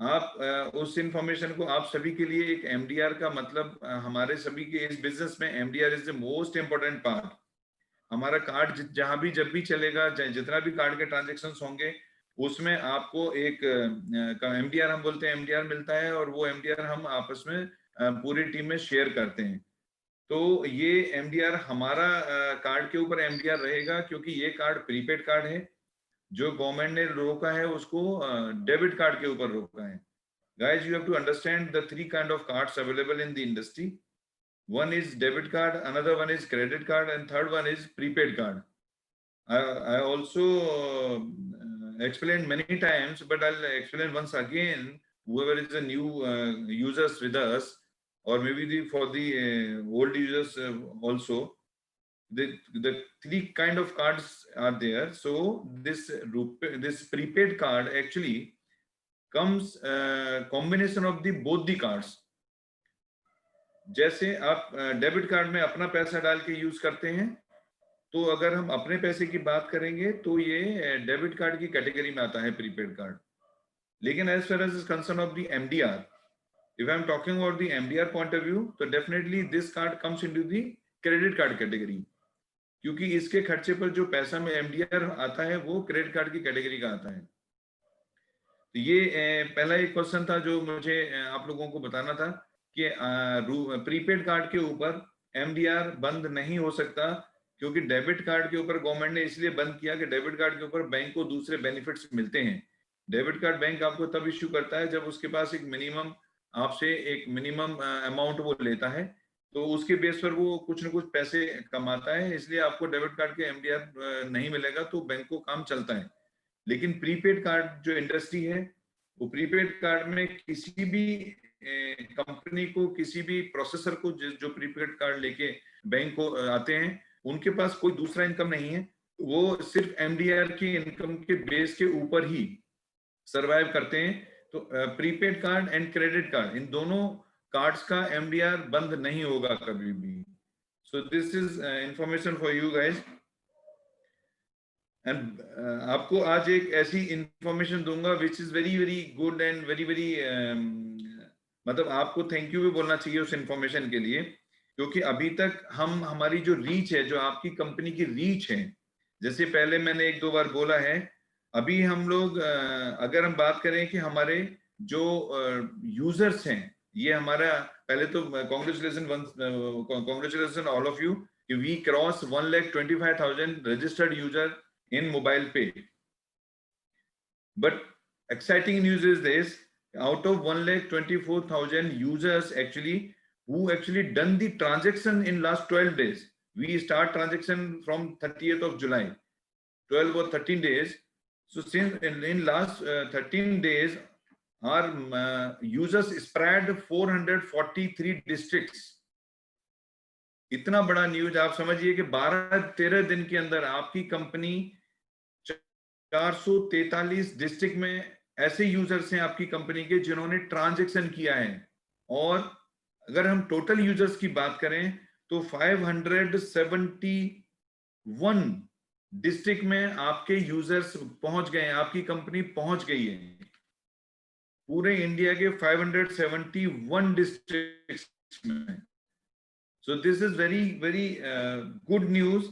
आप उस इंफॉर्मेशन को आप सभी के लिए एक एमडीआर का मतलब हमारे सभी के इस बिजनेस में MDR is the most important part. हमारा कार्ड जहां भी जब भी चलेगा, जितना भी कार्ड के ट्रांजेक्शन होंगे, उसमें आपको एक एमडीआर हम बोलते हैं एमडीआर मिलता है, और वो एमडीआर हम आपस में पूरी टीम में शेयर करते हैं। तो ये एमडीआर हमारा कार्ड के ऊपर एमडीआर रहेगा, क्योंकि ये कार्ड प्रीपेड कार्ड है। जो गवर्नमेंट ने रोका है उसको डेबिट कार्ड के ऊपर रोका है। Guys, you have to understand the three kind of cards available in the industry. One is debit card, another one is credit card, and third one is prepaid card. I also explained many times, but I'll explain once again. Whoever is a new users with us, or maybe for the old users also, the three kind of cards are there. So this prepaid card actually comes combination of the both the cards. जैसे आप debit card में अपना पैसा डाल के use करते हैं, तो अगर हम अपने पैसे की बात करेंगे तो ये डेबिट कार्ड की कैटेगरी में आता है प्रीपेड कार्ड। लेकिन as far as is concern of the MDR, if I am talking about the MDR point of view, तो definitely this card comes into the credit card category, क्योंकि इसके खर्चे पर जो पैसा में एमडीआर आता है वो क्रेडिट कार्ड की कैटेगरी का आता है। तो ये पहला एक क्वेश्चन था जो मुझे आप लोगों को बताना था कि प्रीपेड कार्ड के ऊपर एमडीआर बंद नहीं हो सकता, क्योंकि डेबिट कार्ड के ऊपर गवर्नमेंट ने इसलिए बंद किया कि डेबिट कार्ड के ऊपर बैंक को दूसरे बेनिफिट्स मिलते हैं। डेबिट कार्ड बैंक आपको तब इश्यू करता है जब उसके पास एक मिनिमम, आपसे एक मिनिमम अमाउंट वो लेता है, तो उसके बेस पर वो कुछ न कुछ पैसे कमाता है, इसलिए आपको डेबिट कार्ड के एमडीआर नहीं मिलेगा, तो बैंक को काम चलता है। लेकिन प्रीपेड कार्ड जो इंडस्ट्री है, वो प्रीपेड कार्ड में किसी भी कंपनी को, किसी भी प्रोसेसर को जो प्रीपेड कार्ड लेके बैंक को आते हैं, उनके पास कोई दूसरा इनकम नहीं है। वो सिर्फ एमडीआर की इनकम के बेस के ऊपर ही सरवाइव करते हैं। तो prepaid card and credit card, इन दोनों कार्ड्स का एमडीआर बंद नहीं होगा कभी भी। So this is information for you guys. And आपको आज एक ऐसी इंफॉर्मेशन दूंगा which is very very good and very very, मतलब आपको थैंक यू भी बोलना चाहिए उस इंफॉर्मेशन के लिए, क्योंकि अभी तक हमारी जो रीच है, जो आपकी कंपनी की रीच है, जैसे पहले मैंने एक दो बार बोला है, अभी हम लोग अगर हम बात करें कि हमारे जो यूजर्स हैं, ये हमारा पहले तो congratulation all of you, we cross 1,25,000 registered user in mobile pay. But exciting news is this: out of 1,24,000 users who actually done the transaction in last 12 days. We start transaction from 30th of July, 12 or 13 days. So since in last 13 days, our users spread 443 districts. इतना बड़ा news, आप समझिए कि 12-13 दिन के अंदर आपकी company 443 district में ऐसे यूजर्स हैं आपकी कंपनी के जिन्होंने ट्रांजैक्शन किया है। और अगर हम टोटल यूजर्स की बात करें तो 571 डिस्ट्रिक्ट में आपके यूजर्स पहुंच गए हैं, आपकी कंपनी पहुंच गई है पूरे इंडिया के 571 डिस्ट्रिक्ट में। So this is very very good news.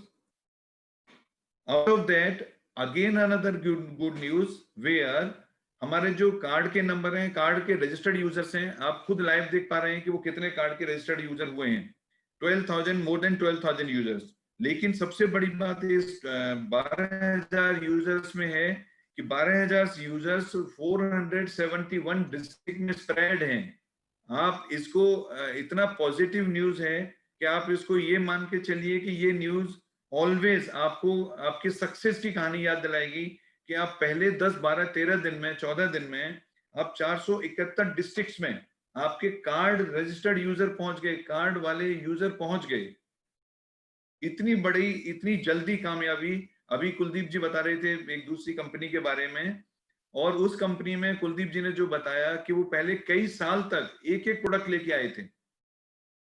Out of that, again another good news where हमारे जो कार्ड के नंबर हैं, कार्ड के रजिस्टर्ड यूजर्स हैं, आप खुद लाइव देख पा रहे हैं कि वो कितने कार्ड के रजिस्टर्ड यूजर हुए हैं, 12,000, मोर देन 12,000 यूजर्स। लेकिन सबसे बड़ी बात इस 12,000 यूजर्स में है कि 12,000 यूजर्स 471 डिस्ट्रिक्ट में स्प्रेड हैं। आप इसको इतना पॉजिटिव न्यूज है कि आप इसको ये मान के चलिए कि ये न्यूज ऑलवेज आपको आपकी सक्सेस की कहानी याद दिलाएगी कि आप पहले 10, 12, 13 दिन में, 14 दिन में आप 471 डिस्ट्रिक्ट्स में आपके कार्ड रजिस्टर्ड यूजर पहुंच गए, कार्ड वाले यूजर पहुंच गए। इतनी बड़ी, इतनी जल्दी कामयाबी। अभी कुलदीप जी बता रहे थे एक दूसरी कंपनी के बारे में, और उस कंपनी में कुलदीप जी ने जो बताया कि वो पहले कई साल तक एक एक प्रोडक्ट लेके आए थे,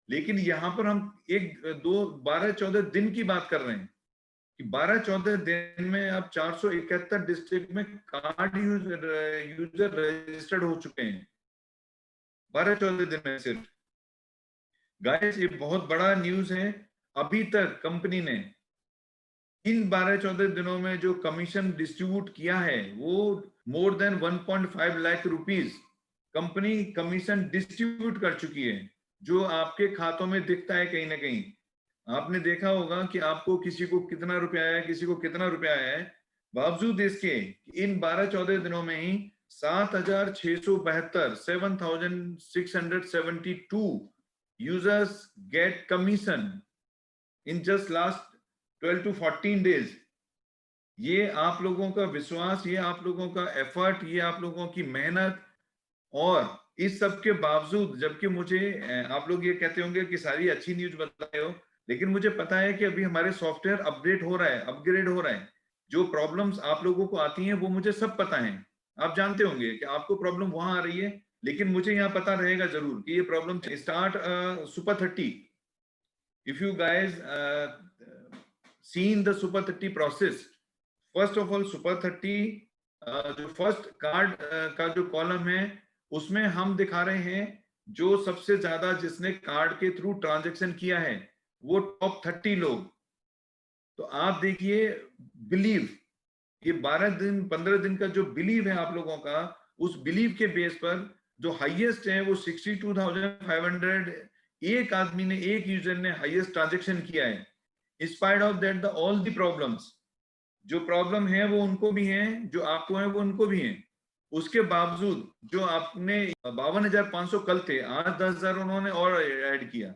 लेकिन यहां पर हम 1, 2, 12, 14 दिन की बात कर रहे हैं कि 12-14 दिन में अब 471 डिस्ट्रिक्ट में कार्ड यूजर रजिस्टर्ड हो चुके हैं 12-14 दिन में सिर्फ। गाइस ये बहुत बड़ा न्यूज है। अभी तक कंपनी ने इन 12-14 दिनों में जो कमीशन डिस्ट्रीब्यूट किया है वो more than 1.5 lakh rupees company commission distribute कर चुकी है, जो आपके खातों में दिखता है कहीं ना कहीं। आपने देखा होगा कि आपको किसी को कितना रुपया आया, किसी को कितना रुपया आया है। बावजूद इसके इन 12-14 दिनों में ही 7,672 7,672 users get commission in just last 12 to 14 days. ये आप लोगों का विश्वास, ये आप लोगों का एफर्ट, ये आप लोगों की मेहनत। और इस सब के बावजूद, जबकि मुझे आप लोग ये कहते होंगे कि सारी अच्छी न्यूज बताए हो, लेकिन मुझे पता है कि अभी हमारे सॉफ्टवेयर अपडेट हो रहा है, अपग्रेड हो रहा है। जो प्रॉब्लम्स आप लोगों को आती हैं वो मुझे सब पता है। आप जानते होंगे कि आपको प्रॉब्लम वहां आ रही है, लेकिन मुझे यहाँ पता रहेगा जरूर कि ये problem start super 30। If you guys seen the Super 30 process, first of all Super 30 जो फर्स्ट कार्ड का जो कॉलम है उसमें हम दिखा रहे हैं जो सबसे ज्यादा जिसने कार्ड के थ्रू ट्रांजैक्शन किया है वो टॉप 30 लोग। तो आप देखिए बिलीव, ये 12 दिन 15 दिन का जो बिलीव है आप लोगों का, उस बिलीव के बेस पर जो हाईएस्ट है वो 62,500 एक आदमी ने, एक यूजर ने हाईएस्ट ट्रांजैक्शन किया है। Spite of that the all the problems, जो प्रॉब्लम है वो उनको भी है, जो आपको है वो उनको भी है। उसके बावजूद जो आपने 52,500 कल थे, आज 10,000 उन्होंने और ऐड किया।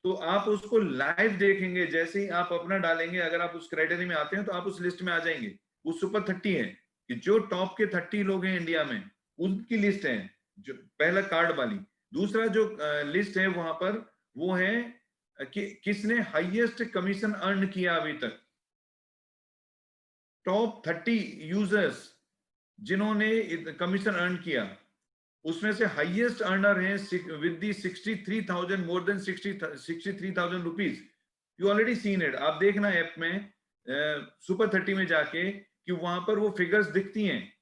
तो आप उसको लाइव देखेंगे, जैसे ही आप अपना डालेंगे, अगर आप उस क्राइटेरिया में आते हैं तो आप उस लिस्ट में आ जाएंगे। वो सुपर 30 है कि जो टॉप के 30 लोग हैं इंडिया में, उनकी लिस्ट है जो पहला कार्ड वाली। दूसरा जो लिस्ट है वहां पर वो है कि किसने हाईएस्ट कमीशन अर्न किया अभी तक। टॉप 30 यूजर्स जिन्होंने कमीशन अर्न किया, उसमें से हाईएस्ट अर्नर हैं with the 63,000, more than 63,000 rupees. You already seen it, आप देखना ऐप में सुपर 30 में जाके कि वहां पर वो फिगर्स दिखती हैं।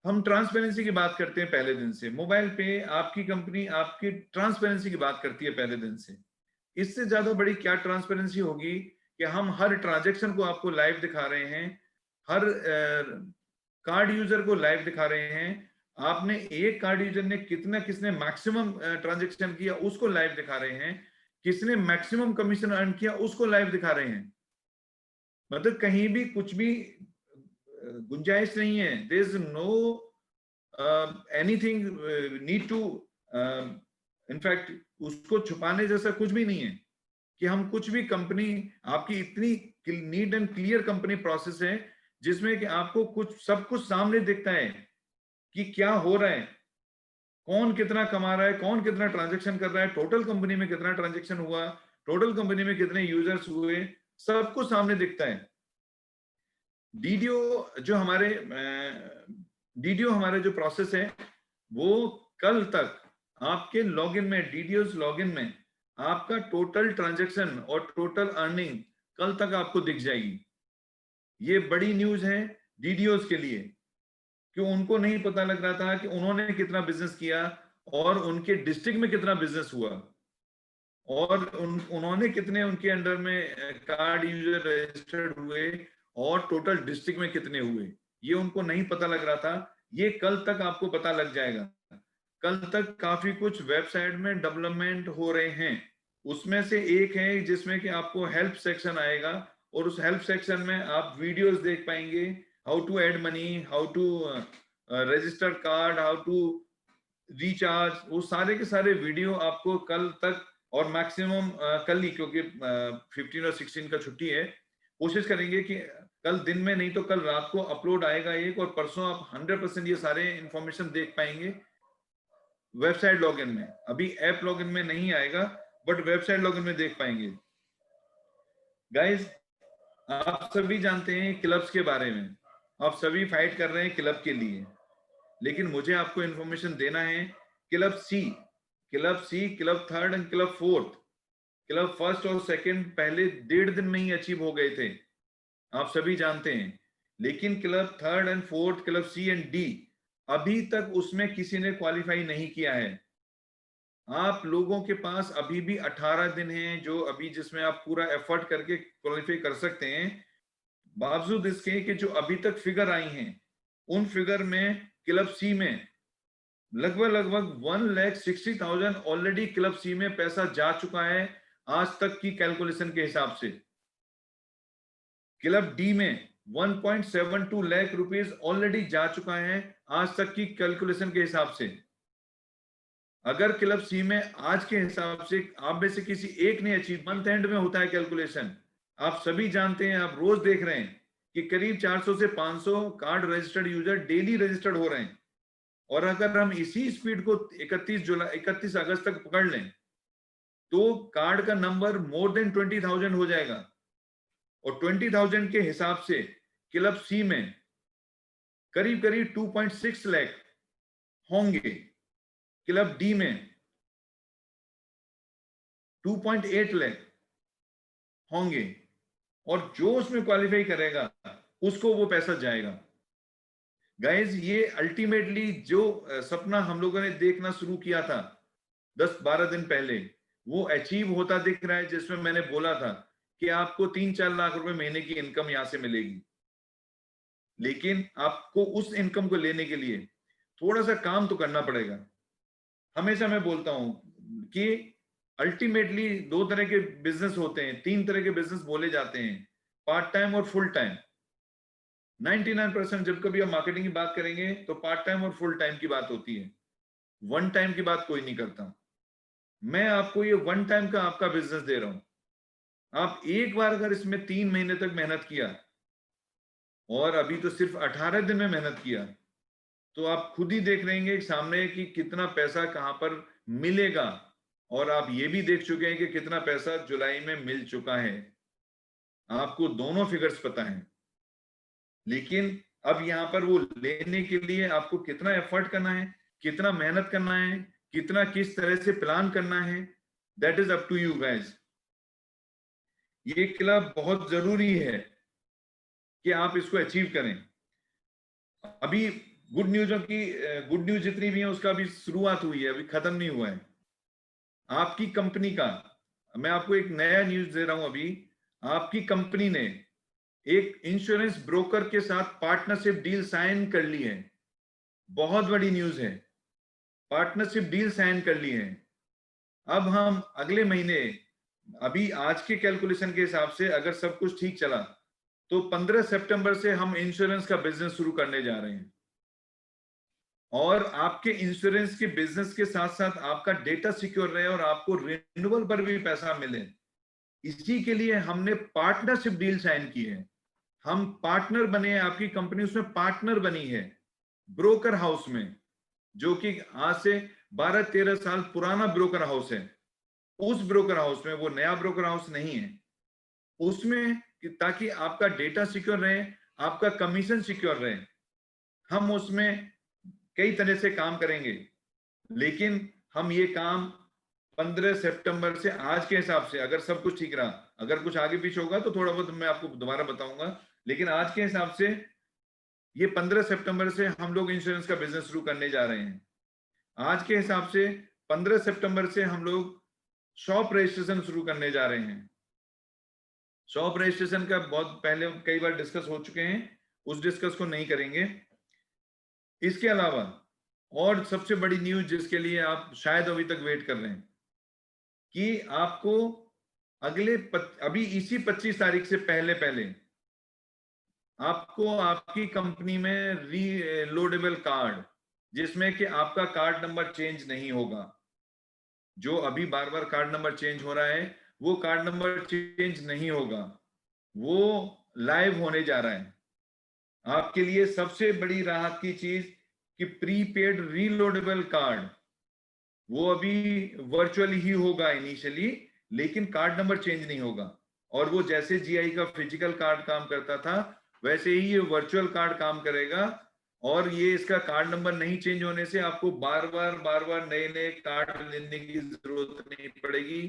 हम ट्रांसपेरेंसी की बात करते हैं पहले दिन से, मोबाइल पे आपकी कंपनी आपकी ट्रांसपेरेंसी की बात करती है पहले दिन से। इससे ज्यादा बड़ी क्या ट्रांसपेरेंसी होगी कि हम हर ट्रांजैक्शन को आपको लाइव दिखा रहे हैं, हर कार्ड यूजर को लाइव दिखा रहे हैं। आपने एक कार्ड यूजर ने किसने मैक्सिमम ट्रांजैक्शन किया उसको लाइव दिखा रहे हैं, किसने मैक्सिमम कमीशन अर्न किया उसको लाइव दिखा रहे हैं। मतलब कहीं भी कुछ भी गुंजाइश नहीं है। There is no anything need to, in fact उसको छुपाने जैसा कुछ भी नहीं है कि हम कुछ भी, कंपनी आपकी इतनी neat and clear company process है जिसमें कि आपको सब कुछ सामने दिखता है कि क्या हो रहा है, कौन कितना कमा रहा है, कौन कितना ट्रांजैक्शन कर रहा है, टोटल कंपनी में कितना ट्रांजैक्शन हुआ, टोटल कंपनी में कितने यूजर्स हुए, सब कुछ सामने दिखता है। डीडीओ हमारे जो प्रोसेस है वो कल तक आपके लॉगिन में, डीडीओस लॉगिन में आपका टोटल ट्रांजैक्शन और टोटल अर्निंग कल तक आपको दिख जाएगी। ये बड़ी न्यूज है डीडीओस के लिए, कि उनको नहीं पता लग रहा था कि उन्होंने कितना बिजनेस किया और उनके डिस्ट्रिक्ट में कितना बिजनेस हुआ और उन्होंने कितने उनके अंडर में कार्ड यूजर रजिस्टर्ड हुए और टोटल डिस्ट्रिक्ट में कितने हुए, ये उनको नहीं पता लग रहा था। ये कल तक आपको पता लग जाएगा। कल तक काफी कुछ वेबसाइट में डेवलपमेंट हो रहे हैं। उसमें से एक है जिसमें कि आपको हेल्प सेक्शन आएगा और उस हेल्प सेक्शन में आप वीडियोस देख पाएंगे, how to add money, how to register card, how to recharge. वो सारे के सारे वीडियो आपको कल तक, और मैक्सिमम कल ही, क्योंकि 15 और 16 का छुट्टी है, कोशिश करेंगे कि कल दिन में नहीं तो कल रात को अपलोड आएगा एक, और परसों आप 100% ये सारे इंफॉर्मेशन देख पाएंगे वेबसाइट लॉगिन में। अभी ऐप लॉगिन में नहीं आएगा बट वेबसाइट लॉगिन में देख पाएंगे। गाइस आप सभी जानते हैं क्लब्स के बारे में, आप सभी फाइट कर रहे हैं क्लब के लिए, लेकिन मुझे आपको इंफॉर्मेशन देना है club C, club third and club fourth. Club first और सेकंड पहले 1.5 दिन में ही अचीव हो गए थे, आप सभी जानते हैं। लेकिन club third and fourth, club C and D, अभी तक उसमें किसी ने क्वालिफाई नहीं किया है। आप लोगों के पास अभी भी 18 दिन हैं, जो अभी जिसमें आप पूरा एफर्ट करके क्वालिफाई कर सकते हैं। बावजूद इसके कि जो अभी तक फिगर आई हैं, उन फिगर में क्लब सी में लगभग 1,60,000 ऑलरेडी क्लब सी में पैसा जा चुका है आज तक की कैलकुलेशन के हिसाब से। क्लब डी में 1.72 लाख रुपीस ऑलरेडी जा चुका है आज तक की कैलकुलेशन के हिसाब से। अगर क्लब सी में आज के हिसाब से आप में से किसी एक ने अचीव, मंथ एंड में होता है कैलकुलेशन, आप सभी जानते हैं, आप रोज देख रहे हैं कि करीब 400 से 500 card registered user daily registered हो रहे हैं। और अगर हम इसी स्पीड को 31 अगस्त तक पकड़ लें तो कार्ड का नंबर मोर देन 20,000 हो जाएगा। और 20,000 के हिसाब से क्लब सी में करीब 2.6 लाख होंगे, क्लब डी में 2.8 लाख होंगे, और जो उसमें क्वालिफाई करेगा उसको वो पैसा जाएगा। गाइज, ये अल्टीमेटली जो सपना हम लोगों ने देखना शुरू किया था 10-12 दिन पहले, वो अचीव होता दिख रहा है। जिसमें मैंने बोला था कि आपको 3-4 लाख रुपए महीने की इनकम यहां से मिलेगी, लेकिन आपको उस इनकम को लेने के लिए थोड़ा सा काम तो करना पड़ेगा। हमेशा मैं बोलता हूं कि अल्टीमेटली 2 तरह के बिजनेस होते हैं, 3 तरह के बिजनेस बोले जाते हैं, पार्ट टाइम और फुल टाइम। 99% जब कभी हम मार्केटिंग की बात करेंगे तो पार्ट टाइम और फुल टाइम की बात होती है, वन टाइम की बात कोई नहीं करता। मैं आपको ये वन टाइम का आपका बिजनेस दे रहा हूं। आप एक बार अगर इसमें 3 महीने तक मेहनत किया, और अभी तो सिर्फ 18 दिन में मेहनत किया, तो आप खुद ही देख लेंगे सामने कि कितना पैसा कहां पर मिलेगा। और आप ये भी देख चुके हैं कि कितना पैसा जुलाई में मिल चुका है, आपको दोनों फिगर्स पता है। लेकिन अब यहां पर वो लेने के लिए आपको कितना एफर्ट करना है, कितना मेहनत करना है, कितना किस तरह से प्लान करना है, that is up to you guys. ये क्लब बहुत जरूरी है कि आप इसको अचीव करें। अभी गुड न्यूज जितनी भी है उसका अभी शुरुआत हुई है, अभी खत्म नहीं हुआ है। आपकी कंपनी का, मैं आपको एक नया न्यूज दे रहा हूं अभी, आपकी कंपनी ने एक इंश्योरेंस ब्रोकर के साथ पार्टनरशिप डील साइन कर ली है। बहुत बड़ी न्यूज है, पार्टनरशिप डील साइन कर ली है। अब हम अगले महीने, अभी आज के कैलकुलेशन के हिसाब से अगर सब कुछ ठीक चला तो 15 सितंबर से हम इंश्योरेंस का बिजनेस शुरू करने जा रहे हैं। और आपके इंश्योरेंस के बिजनेस के साथ साथ आपका डेटा सिक्योर रहे और आपको रिन्यूअल पर भी पैसा मिले, इसी के लिए हमने पार्टनरशिप डील साइन की है। हम पार्टनर बने हैं, आपकी कंपनी उसमें पार्टनर बनी है ब्रोकर हाउस में, जो कि आज से 12-13 साल पुराना ब्रोकर हाउस है। उस ब्रोकर हाउस में, वो नया ब्रोकर हाउस नहीं है, उसमें ताकि आपका डेटा सिक्योर रहे, आपका कमीशन सिक्योर रहे, हम उसमें कई तरह से काम करेंगे। लेकिन हम ये काम 15 सितंबर से आज के हिसाब से, अगर सब कुछ ठीक रहा, अगर कुछ आगे पीछे होगा तो थोड़ा बहुत मैं आपको दोबारा बताऊंगा, लेकिन आज के हिसाब से ये 15 सितंबर से हम लोग इंश्योरेंस का बिजनेस शुरू करने जा रहे हैं। आज के हिसाब से 15 सितंबर से हम लोग शॉप रजिस्ट्रेशन शुरू करने जा रहे हैं। शॉप रजिस्ट्रेशन का बहुत पहले कई बार डिस्कस हो चुके हैं, उस डिस्कस को नहीं करेंगे। इसके अलावा और सबसे बड़ी न्यूज जिसके लिए आप शायद अभी तक वेट कर रहे हैं, कि आपको अभी इसी 25 तारीख से पहले आपको आपकी कंपनी में रीलोडेबल कार्ड, जिसमें कि आपका कार्ड नंबर चेंज नहीं होगा, जो अभी बार बार कार्ड नंबर चेंज हो रहा है वो कार्ड नंबर चेंज नहीं होगा, वो लाइव होने जा रहा है। आपके लिए सबसे बड़ी राहत की चीज कि प्रीपेड रीलोडेबल कार्ड, वो अभी वर्चुअल ही होगा इनिशियली, लेकिन कार्ड नंबर चेंज नहीं होगा। और वो जैसे जीआई का फिजिकल कार्ड काम करता था वैसे ही ये वर्चुअल कार्ड काम करेगा। और ये इसका कार्ड नंबर नहीं चेंज होने से आपको बार बार नए नए कार्ड लेने की जरूरत नहीं पड़ेगी।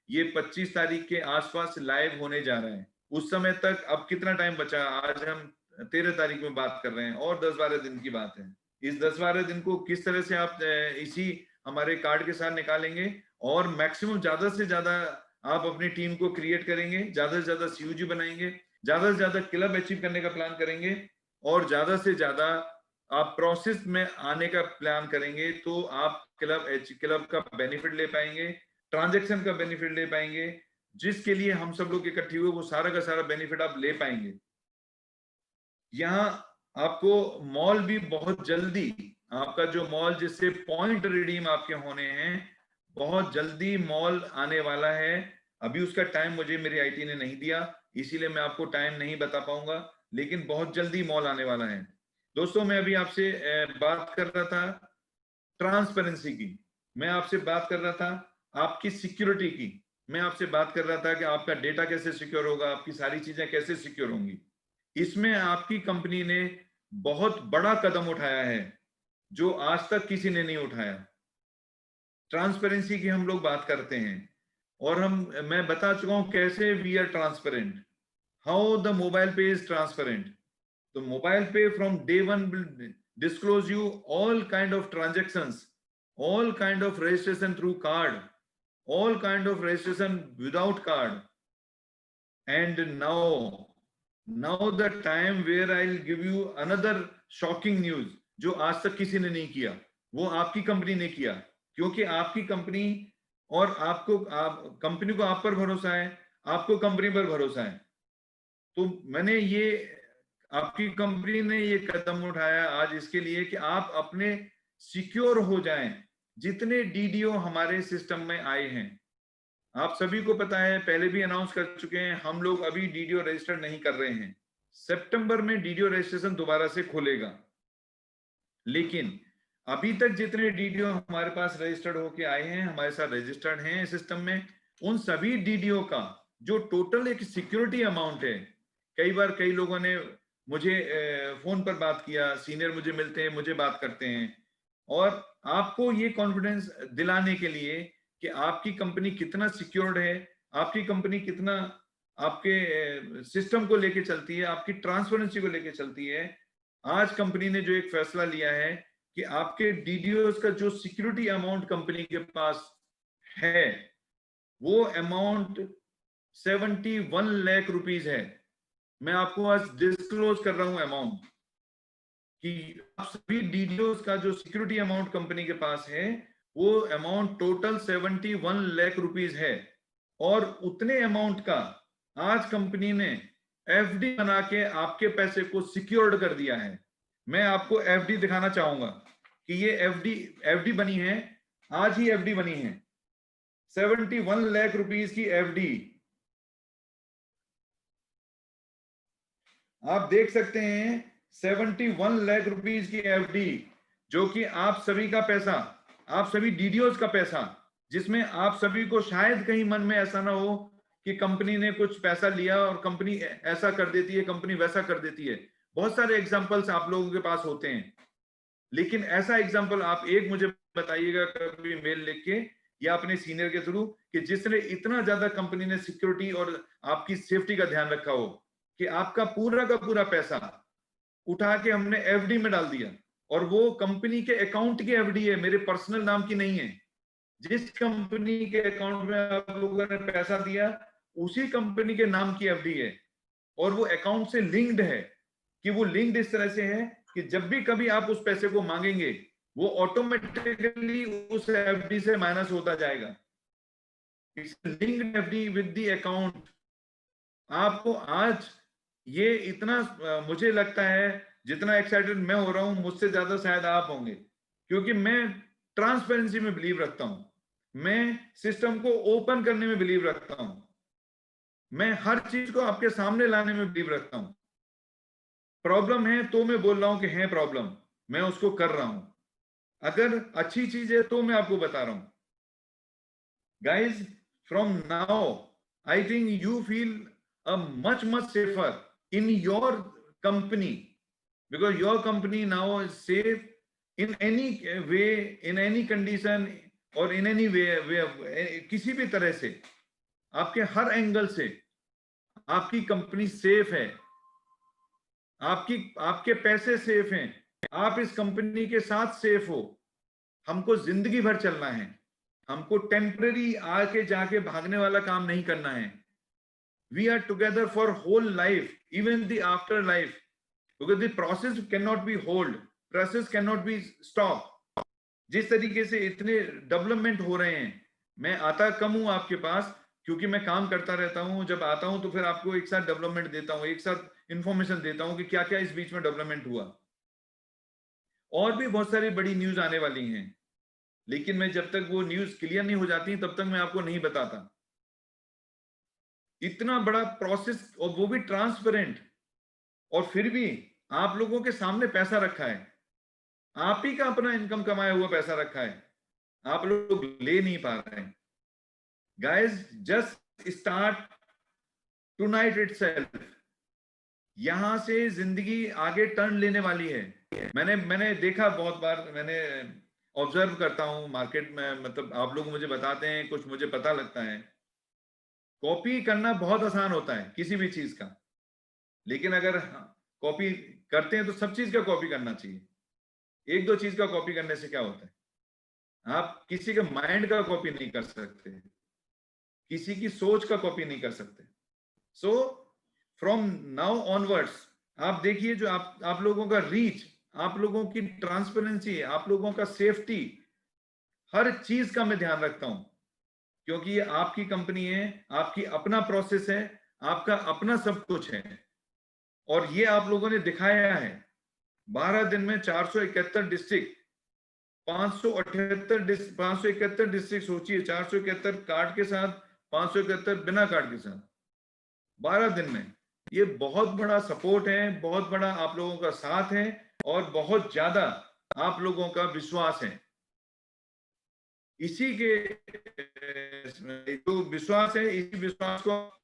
ये 25 तारीख के आसपास लाइव होने जा रहा है। उस समय तक अब कितना टाइम बचा? आज हम 13 तारीख में बात कर रहे हैं और 10-12 दिन की बात है। इस 10-12 दिन को किस तरह से आप इसी हमारे कार्ड के साथ निकालेंगे और मैक्सिमम ज्यादा से ज्यादा आप अपनी टीम को क्रिएट करेंगे, ज्यादा से ज्यादा सीयूजी बनाएंगे, ज्यादा से ज्यादा क्लब अचीव करने का प्लान करेंगे और ज्यादा से ज्यादा आप प्रोसेस में आने का प्लान करेंगे, तो आप क्लब का बेनिफिट ले पाएंगे, ट्रांजैक्शन का बेनिफिट ले पाएंगे, जिसके लिए हम सब लोग इकट्ठे हुए वो सारा का सारा बेनिफिट आप ले पाएंगे। यहाँ आपको मॉल भी बहुत जल्दी, आपका जो मॉल जिससे पॉइंट रिडीम आपके होने हैं, बहुत जल्दी मॉल आने वाला है। अभी उसका टाइम मुझे मेरी आईटी ने नहीं दिया, इसीलिए मैं आपको टाइम नहीं बता पाऊंगा, लेकिन बहुत जल्दी मॉल आने वाला है। दोस्तों, मैं अभी आपसे बात कर रहा था ट्रांसपेरेंसी की, मैं आपसे बात कर रहा था आपकी सिक्योरिटी की, मैं आपसे बात कर रहा था कि आपका डेटा कैसे सिक्योर होगा, आपकी सारी चीजें कैसे सिक्योर होंगी। इसमें आपकी कंपनी ने बहुत बड़ा कदम उठाया है जो आज तक किसी ने नहीं उठाया। ट्रांसपेरेंसी की हम लोग बात करते हैं और मैं बता चुका हूं कैसे we are transparent, how the mobile pay is transparent. तो mobile pay from day one will disclose you all kind of transactions, all kind of registration through card, all kind of registration without card. And now the time where I'll give you another shocking news जो आज तक किसी ने नहीं किया, वो आपकी company ने किया, क्योंकि आपकी कंपनी और कंपनी को आप पर भरोसा है, आपको कंपनी पर भरोसा है। तो मैंने ये आपकी कंपनी ने ये कदम उठाया आज इसके लिए कि आप अपने सिक्योर हो जाएं। जितने डीडीओ हमारे सिस्टम में आए हैं, आप सभी को पता है, पहले भी अनाउंस कर चुके हैं, हम लोग अभी डीडीओ रजिस्टर नहीं कर रहे हैं। सितंबर में डीडीओ रजिस्ट्रेशन दोबारा से खुलेगा, लेकिन अभी तक जितने डीडीओ हमारे पास रजिस्टर्ड होके आए हैं, हमारे साथ रजिस्टर्ड हैं सिस्टम में, उन सभी डीडीओ का जो टोटल एक सिक्योरिटी अमाउंट है, कई बार कई लोगों ने मुझे फोन पर बात किया, सीनियर मुझे मिलते हैं, मुझे बात करते हैं, और आपको ये कॉन्फिडेंस दिलाने के लिए कि आपकी कंपनी कितना सिक्योर्ड है, आपकी कंपनी कितना आपके सिस्टम को लेके चलती है, आपकी ट्रांसपेरेंसी को लेके चलती है, आज कंपनी ने जो एक फैसला लिया है कि आपके डीडीओस का जो सिक्योरिटी अमाउंट कंपनी के पास है, वो अमाउंट 71 लाख रुपीस है। मैं आपको आज डिस्क्लोज कर रहा हूं अमाउंट कि आप सभी डीडीओस का जो सिक्योरिटी अमाउंट कंपनी के पास है, वो अमाउंट टोटल 71 लाख रुपीस है। और उतने अमाउंट का आज कंपनी ने एफडी बना के आपके पैसे को सिक्योर्ड कर दिया है। मैं आपको एफडी दिखाना चाहूंगा कि ये एफडी बनी है, आज ही एफडी बनी है, 71 लाख रुपीस की एफडी। आप देख सकते हैं 71 लाख रुपीस की एफडी, जो कि आप सभी का पैसा, आप सभी डीडीओस का पैसा, जिसमें आप सभी को शायद कहीं मन में ऐसा ना हो कि कंपनी ने कुछ पैसा लिया और कंपनी ऐसा कर देती है, कंपनी वैसा कर देती है। बहुत सारे एग्जांपल्स आप लोगों के पास होते हैं, लेकिन ऐसा एग्जांपल आप एक मुझे बताइएगा कभी मेल लिख के या अपने सीनियर के थ्रू कि जिसने इतना ज्यादा कंपनी ने सिक्योरिटी और आपकी सेफ्टी का ध्यान रखा हो कि आपका पूरा का पूरा पैसा उठा के हमने एफडी में डाल दिया, और वो कंपनी के अकाउंट की एफडी है, मेरे पर्सनल नाम की नहीं है। जिस कंपनी के अकाउंट में आप लोगों ने पैसा दिया, उसी कंपनी के नाम की एफडी है, और वो अकाउंट से लिंक्ड है। कि वो लिंक्ड इस तरह से है कि जब भी कभी आप उस पैसे को मांगेंगे, वो ऑटोमेटिकली उस एफडी से माइनस होता जाएगा। It's linked FD with the account. आपको आज ये इतना मुझे लगता है, जितना एक्साइटेड मैं हो रहा हूं, मुझसे ज्यादा शायद आप होंगे, क्योंकि मैं ट्रांसपेरेंसी में बिलीव रखता हूं, मैं सिस्टम को ओपन करने में बिलीव रखता हूं, मैं हर चीज को आपके सामने लाने में बिलीव रखता हूं। प्रॉब्लम है तो मैं बोल रहा हूं कि है प्रॉब्लम, मैं उसको कर रहा हूं। अगर अच्छी चीज है तो मैं आपको बता रहा हूं। Guys, from now I think you feel a much safer in your company, because your company now is safe in any way, in any condition or in any way किसी भी तरह से आपके हर एंगल से आपकी कंपनी सेफ है, आपके पैसे सेफ हैं, आप इस कंपनी के साथ सेफ हो। हमको जिंदगी भर चलना है, हमको टेम्पररी आके जाके भागने वाला काम नहीं करना है। We are together for whole life, even the after life, because the process can not be hold, process can not be stop. जिस तरीके से इतने डेवलपमेंट हो रहे हैं, मैं आता कम हूं आपके पास क्योंकि मैं काम करता रहता हूं। जब आता हूं तो फिर आपको एक साथ डेवलपमेंट देता हूं, एक साथ इंफॉर्मेशन देता हूं कि क्या क्या इस बीच में डेवलपमेंट हुआ। और भी बहुत सारी बड़ी न्यूज आने वाली हैं, लेकिन मैं जब तक वो न्यूज क्लियर नहीं हो जाती तब तक मैं आपको नहीं बताता। इतना बड़ा प्रोसेस, और वो भी ट्रांसपेरेंट, और फिर भी आप लोगों के सामने पैसा रखा है, आप ही का अपना इनकम कमाया हुआ पैसा रखा है, आप लोग ले नहीं पा रहे हैं। Guys, just start tonight itself. यहां से जिंदगी आगे टर्न लेने वाली है। मैंने देखा बहुत बार, मैंने ऑब्जर्व करता हूं मार्केट में, मतलब आप लोग मुझे बताते हैं, कुछ मुझे पता लगता है। कॉपी करना बहुत आसान होता है किसी भी चीज का, लेकिन अगर कॉपी करते हैं तो सब चीज का कॉपी करना चाहिए। एक दो चीज का कॉपी करने से क्या होता है, आप किसी के माइंड का कॉपी नहीं कर सकते, किसी की सोच का कॉपी नहीं कर सकते। सो फ्रॉम नाउ ऑनवर्ड्स आप देखिए, जो आप लोगों का रीच, आप लोगों की ट्रांसपेरेंसी, आप लोगों का सेफ्टी, हर चीज का मैं ध्यान रखता हूं, क्योंकि ये आपकी कंपनी है, आपकी अपना प्रोसेस है, आपका अपना सब कुछ है। और ये आप लोगों ने दिखाया है। 12 दिन में 471 डिस्ट्रिक्ट, 571 डिस्ट्रिक्ट, सोचिए 471 कार्ड के साथ, 571 बिना कार्ड के साथ, 12 दिन में। ये बहुत बड़ा सपोर्ट है, बहुत बड़ा आप लोगों का साथ है, और बहुत ज्यादा आप लोगों का विश्वास है। इसी के जो विश्वास है, इसी विश्वास को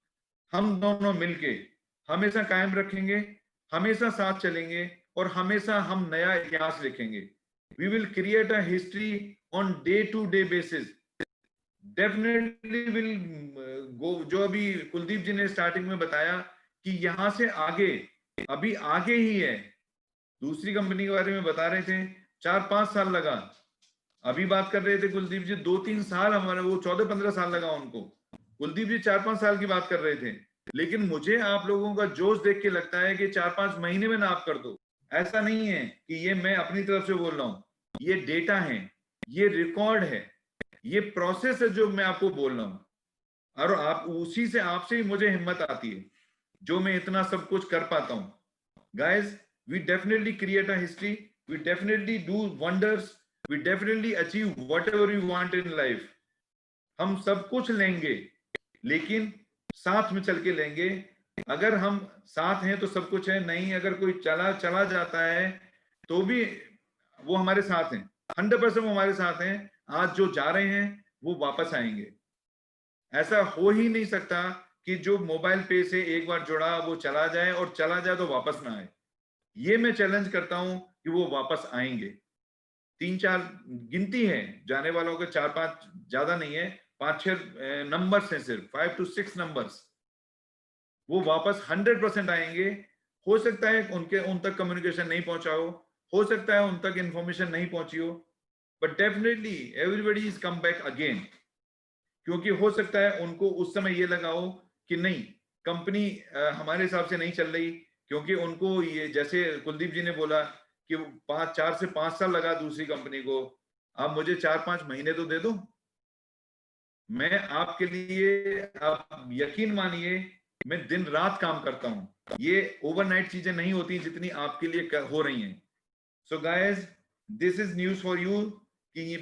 हम दोनों मिलके हमेशा कायम रखेंगे, हमेशा साथ चलेंगे, और हमेशा हम नया इतिहास लिखेंगे। We will create a history on day to day basis. Definitely will go, जो अभी कुलदीप जी ने स्टार्टिंग में बताया कि यहां से आगे, अभी आगे ही है। दूसरी कंपनी के बारे में बता रहे थे, 4-5 साल लगा। अभी बात कर रहे थे कुलदीप जी, 2-3 साल, हमारे वो 14-15 साल लगा उनको। कुलदीप जी 4-5 साल की बात कर रहे थे। लेकिन मुझे आप लोगों का जोश देख के लगता है कि 4-5 महीने में ना आप कर दो। ऐसा नहीं है कि ये मैं अपनी तरफ से बोल रहा हूं, ये डेटा है, ये रिकॉर्ड है, ये प्रोसेस है जो मैं आपको बोल रहा हूं। और आप उसी से, आपसे ही मुझे हिम्मत आती है, जो मैं इतना सब कुछ कर पाता हूं। Guys, we definitely create a history, we definitely do wonders, we definitely achieve whatever you want in life. हम सब कुछ लेंगे, लेकिन साथ में चल के लेंगे। अगर हम साथ हैं तो सब कुछ है, नहीं अगर कोई चला चला जाता है तो भी वो हमारे साथ हैं, 100% वो हमारे साथ हैं। आज जो जा रहे हैं वो वापस आएंगे। ऐसा हो ही नहीं सकता कि जो मोबाइल पे से एक बार जुड़ा वो चला जाए, और चला जाए तो वापस ना आए। ये मैं चैलेंज करता हूं कि वो वापस आएंगे। 3-4 गिनती है जाने वालों के, 4-5 ज्यादा नहीं है, 5-6 नंबर्स हैं, सिर्फ 5 to 6 नंबर्स। वो वापस 100% आएंगे। हो सकता है उनके उन तक कम्युनिकेशन नहीं पहुंचा हो सकता है उन तक इंफॉर्मेशन नहीं पहुंची हो, but definitely everybody is come back again. क्योंकि हो सकता है उनको उस समय ये लगा हो कि नहीं, कंपनी हमारे हिसाब से नहीं चल रही, क्योंकि उनको ये, जैसे कुलदीप जी ने बोला कि 4 से 5 साल लगा दूसरी कंपनी को, आप मुझे 4-5 महीने तो दे दो। मैं आपके लिए, आप यकीन मानिए, मैं दिन रात काम करता हूं। ये ओवरनाइट चीजें नहीं होती जितनी आपके लिए हो रही हैं। So guys, this is news for you कि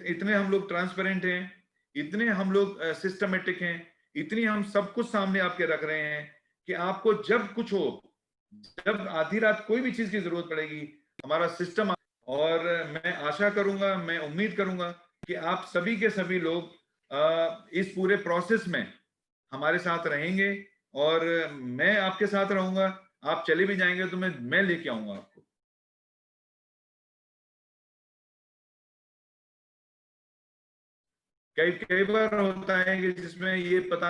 इतने हम लोग ट्रांसपेरेंट हैं, इतने हम लोग सिस्टमेटिक हैं, इतनी हम सब कुछ सामने आपके रख रहे हैं कि आपको जब कुछ हो, जब आधी रात कोई भी चीज की जरूरत पड़ेगी, हमारा सिस्टम। और मैं आशा करूंगा, मैं उम्मीद करूंगा कि आप सभी के सभी लोग इस पूरे प्रोसेस में हमारे साथ रहेंगे, और मैं आपके साथ रहूंगा। आप चले भी जाएंगे तो मैं लेके आऊंगा आपको। कई कई बार होता है कि जिसमें ये पता